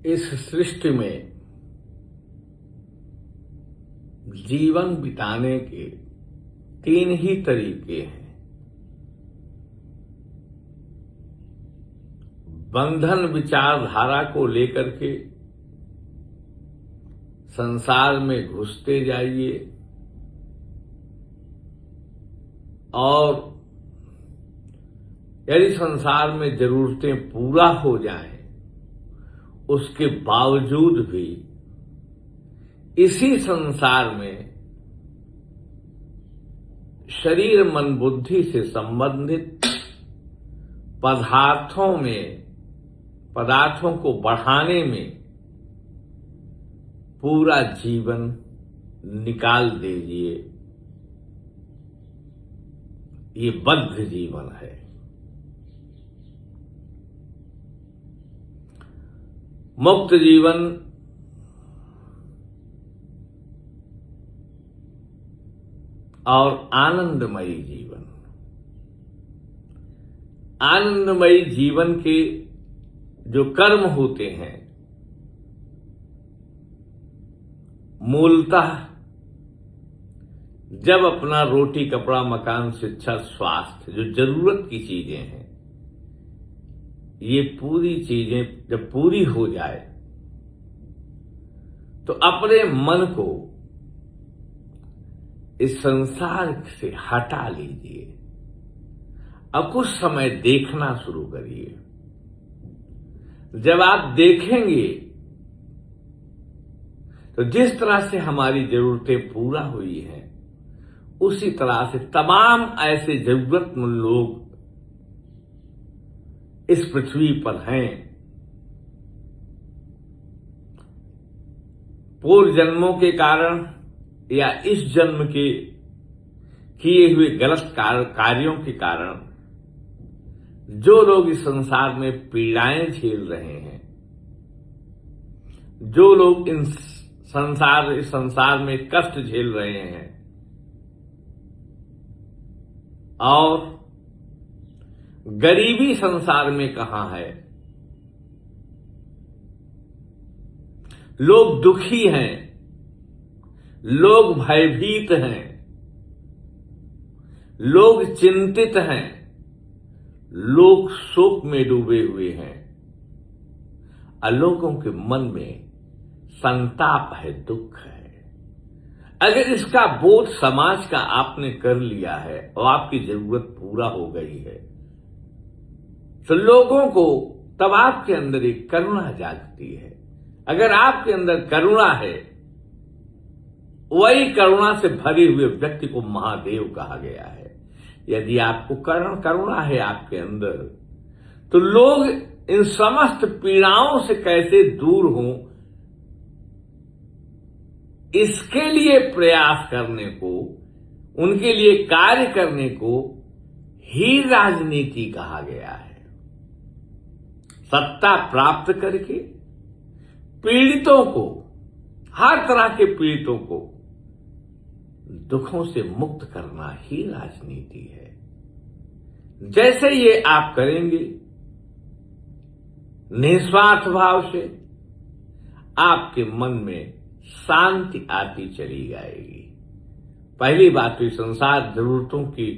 इस सृष्टि में जीवन बिताने के तीन ही तरीके हैं। बंधन विचारधारा को लेकर के संसार में घुसते जाइए और यदि संसार में जरूरतें पूरा हो जाएं, उसके बावजूद भी इसी संसार में शरीर मन बुद्धि से संबंधित पदार्थों को बढ़ाने में पूरा जीवन निकाल दीजिए। ये बद्ध जीवन है। मुक्त जीवन और आनंदमयी जीवन। आनंदमयी जीवन के जो कर्म होते हैं, मूलतः जब अपना रोटी कपड़ा मकान शिक्षा स्वास्थ्य जो जरूरत की चीजें हैं, ये पूरी चीजें जब पूरी हो जाए तो अपने मन को इस संसार से हटा लीजिए। अब कुछ समय देखना शुरू करिए। जब आप देखेंगे तो जिस तरह से हमारी जरूरतें पूरा हुई हैं, उसी तरह से तमाम ऐसे जरूरतमंद लोग इस पृथ्वी पर हैं। पूर्व जन्मों के कारण या इस जन्म के किए हुए गलत कार्यों के कारण जो लोग इस संसार में पीड़ाएं झेल रहे हैं, जो लोग इस संसार में कष्ट झेल रहे हैं, और गरीबी संसार में कहां है, लोग दुखी हैं, लोग भयभीत हैं, लोग चिंतित हैं, लोग शोक में डूबे हुए हैं, और लोगों के मन में संताप है, दुख है। अगर इसका बोध समाज का आपने कर लिया है और आपकी जरूरत पूरा हो गई है, तो लोगों को तब आपके अंदर एक करुणा जागती है। अगर आपके अंदर करुणा है, वही करुणा से भरे हुए व्यक्ति को महादेव कहा गया है। यदि आपको करुणा है आपके अंदर, तो लोग इन समस्त पीड़ाओं से कैसे दूर हों, इसके लिए प्रयास करने को, उनके लिए कार्य करने को ही राजनीति कहा गया है। सत्ता प्राप्त करके पीड़ितों को, हर तरह के पीड़ितों को दुखों से मुक्त करना ही राजनीति है। जैसे ये आप करेंगे निस्वार्थ भाव से, आपके मन में शांति आती चली जाएगी। पहली बात तो संसार जरूरतों की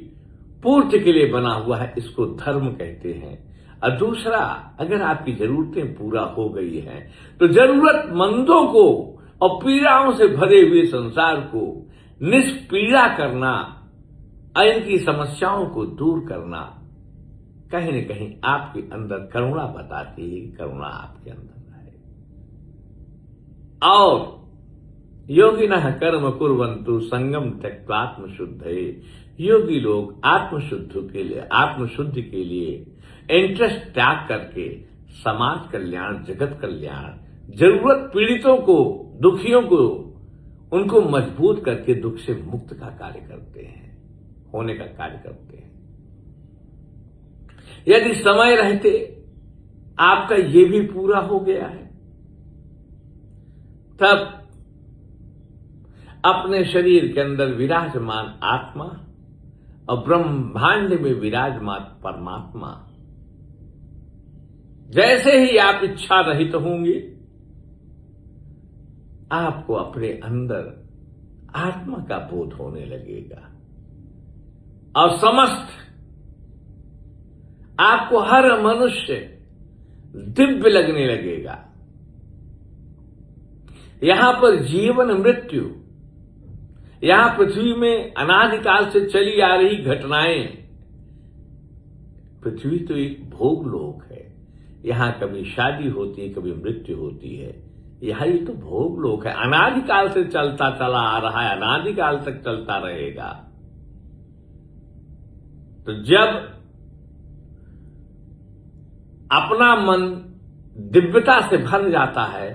पूर्ति के लिए बना हुआ है, इसको धर्म कहते हैं। और दूसरा, अगर आपकी जरूरतें पूरा हो गई हैं, तो जरूरतमंदों को और पीड़ाओं से भरे हुए संसार को निष्पीड़ा करना, इनकी समस्याओं को दूर करना, कहीं न कहीं आपके अंदर करुणा बताती है। करुणा आपके अंदर है। और योगिनः कर्म कुर्वन्तु संगम त्यक्त्वा शुद्धये। योगी लोग आत्मशुद्धि के लिए इंटरेस्ट त्याग करके समाज कल्याण, जगत कल्याण, जरूरत पीड़ितों को, दुखियों को, उनको मजबूत करके दुख से मुक्त का कार्य करते हैं, होने का कार्य करते हैं। यदि समय रहते आपका ये भी पूरा हो गया है, तब अपने शरीर के अंदर विराजमान आत्मा और ब्रह्मांड में विराजमान परमात्मा, जैसे ही आप इच्छा रहित होंगे, आपको अपने अंदर आत्मा का बोध होने लगेगा और समस्त आपको हर मनुष्य दिव्य लगने लगेगा। यहां पर जीवन मृत्यु, यहां पृथ्वी में अनादिकाल से चली आ रही घटनाएं, पृथ्वी तो एक भोग लोक है। यहां कभी शादी होती है, कभी मृत्यु होती है। यह ही तो भोग लोक है, अनादिकाल से चलता चला आ रहा है, अनादिकाल तक चलता रहेगा। तो जब अपना मन दिव्यता से भर जाता है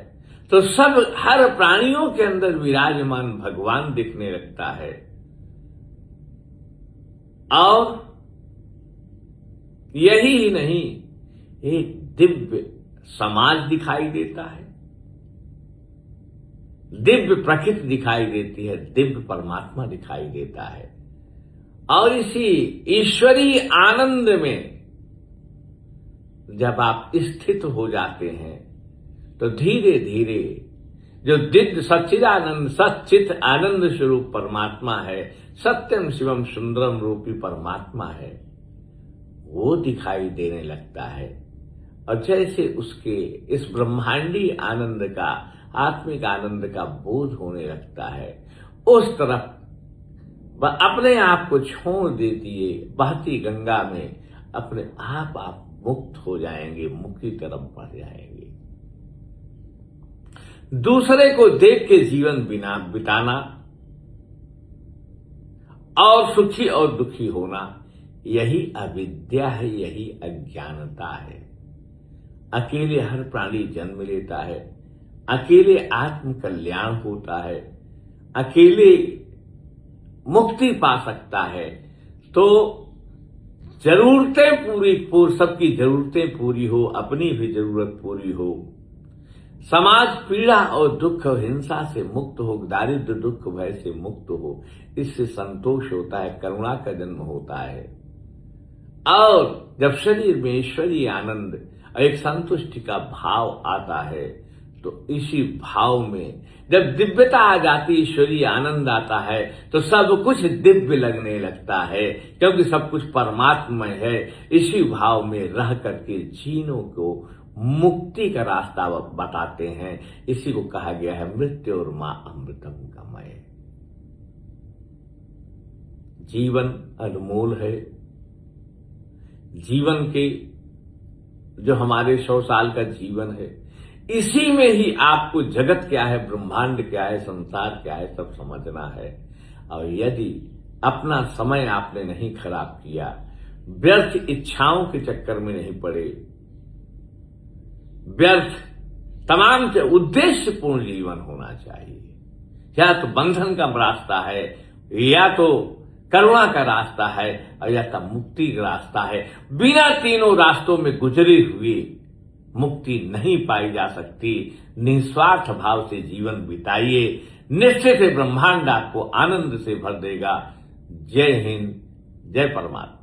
तो सब हर प्राणियों के अंदर विराजमान भगवान दिखने लगता है और यही ही नहीं, एक दिव्य समाज दिखाई देता है, दिव्य प्रकृति दिखाई देती है, दिव्य परमात्मा दिखाई देता है। और इसी ईश्वरीय आनंद में जब आप स्थित हो जाते हैं तो धीरे धीरे जो दिव्य सच्चिदानंद सच्चित आनंद स्वरूप परमात्मा है, सत्यम शिवम सुंदरम रूपी परमात्मा है, वो दिखाई देने लगता है। और जैसे उसके इस ब्रह्मांडी आनंद का, आत्मिक आनंद का बोध होने लगता है, उस तरफ वह अपने आप को छोड़ देती है, बहती गंगा में अपने आप मुक्त हो जाएंगे, मुक्ति तरफ बढ़ जाएंगे। दूसरे को देख के जीवन बिताना और सुखी और दुखी होना, यही अविद्या है, यही अज्ञानता है। अकेले हर प्राणी जन्म लेता है, अकेले आत्म कल्याण होता है, अकेले मुक्ति पा सकता है। तो जरूरतें सबकी जरूरतें पूरी हो, अपनी भी जरूरत पूरी हो, समाज पीड़ा और दुख और हिंसा से मुक्त हो, दारिद्र दुख भय से मुक्त हो, इससे संतोष होता है, करुणा का जन्म होता है। और जब शरीर में ईश्वरीय आनंद और एक संतुष्टि का भाव आता है तो इसी भाव में जब दिव्यता आ जाती, ईश्वरीय आनंद आता है, तो सब कुछ दिव्य लगने लगता है, क्योंकि सब कुछ परमात्मा है। इसी भाव में रह करके जीनों को मुक्ति का रास्ता बताते हैं। इसी को कहा गया है मृत्यु और मां अमृतम गमय। जीवन अनमोल है। जीवन के जो हमारे 100 साल का जीवन है, इसी में ही आपको जगत क्या है, ब्रह्मांड क्या है, संसार क्या है, सब समझना है। और यदि अपना समय आपने नहीं खराब किया, व्यर्थ इच्छाओं के चक्कर में नहीं पड़े, व्यर्थ तमाम से उद्देश्यपूर्ण जीवन होना चाहिए। या तो बंधन का रास्ता है, या तो करुणा का रास्ता है, और या तो मुक्ति का रास्ता है। बिना तीनों रास्तों में गुजरे हुए मुक्ति नहीं पाई जा सकती। निस्वार्थ भाव से जीवन बिताइए, निश्चित ही ब्रह्मांड आपको आनंद से भर देगा। जय हिंद, जय परमात्मा।